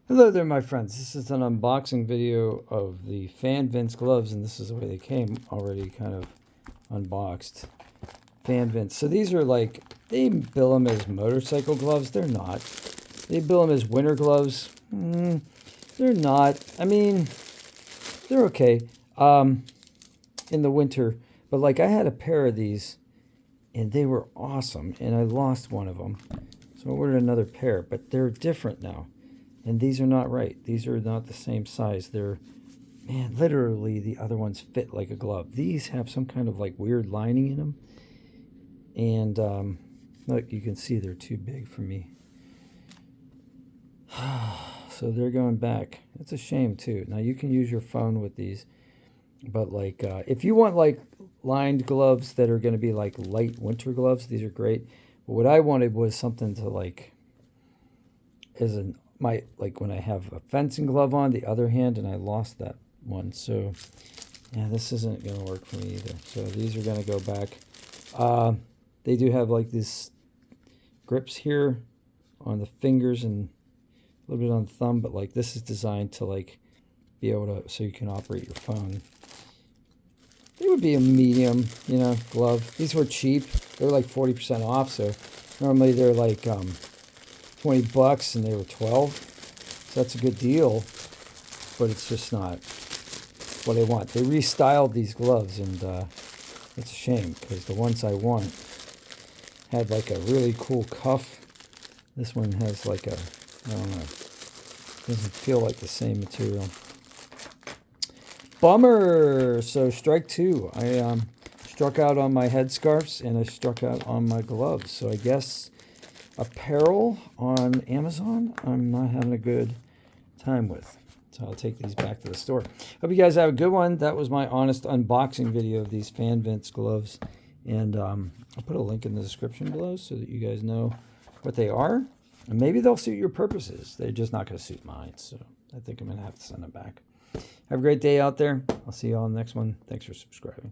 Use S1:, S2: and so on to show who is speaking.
S1: Hello there, my friends. This is an unboxing video of the Fanvince gloves, and this is the way they came already kind of unboxed. Fanvince. So these are like, they bill them as motorcycle gloves. They're not. They bill them as winter gloves. They're not. I mean, they're okay in the winter. But like I had a pair of these, and they were awesome, and I lost one of them. So I ordered another pair, but they're different now. And these are not right. These are not the same size. They're, man, literally the other ones fit like a glove. These have some kind of like weird lining in them. And look, you can see they're too big for me. So they're going back. It's a shame too. Now you can use your phone with these. But like, if you want like lined gloves that are going to be like light winter gloves, these are great. But what I wanted was something to like, like when I have a fencing glove on the other hand, and I lost that one. So yeah, this isn't going to work for me either. So these are going to go back. They do have like these grips here on the fingers and a little bit on the thumb, but like this is designed to like be able to, so you can operate your phone. They would be a medium, you know, glove. These were cheap. They're like 40% off. So normally they're like $20 and they were 12. So that's a good deal, but it's just not what I want. They restyled these gloves, and it's a shame because the ones I want had like a really cool cuff. This one has like a, I don't know, doesn't feel like the same material. Bummer. So strike two. I struck out on my headscarves and I struck out on my gloves. So I guess apparel on Amazon I'm not having a good time with. So I'll take these back to the store. Hope you guys have a good one. That was my honest unboxing video of these Fanvince gloves. And I'll put a link in the description below so that you guys know what they are. And maybe they'll suit your purposes. They're just not going to suit mine. So I think I'm going to have to send them back. Have a great day out there. I'll see you all in the next one. Thanks for subscribing.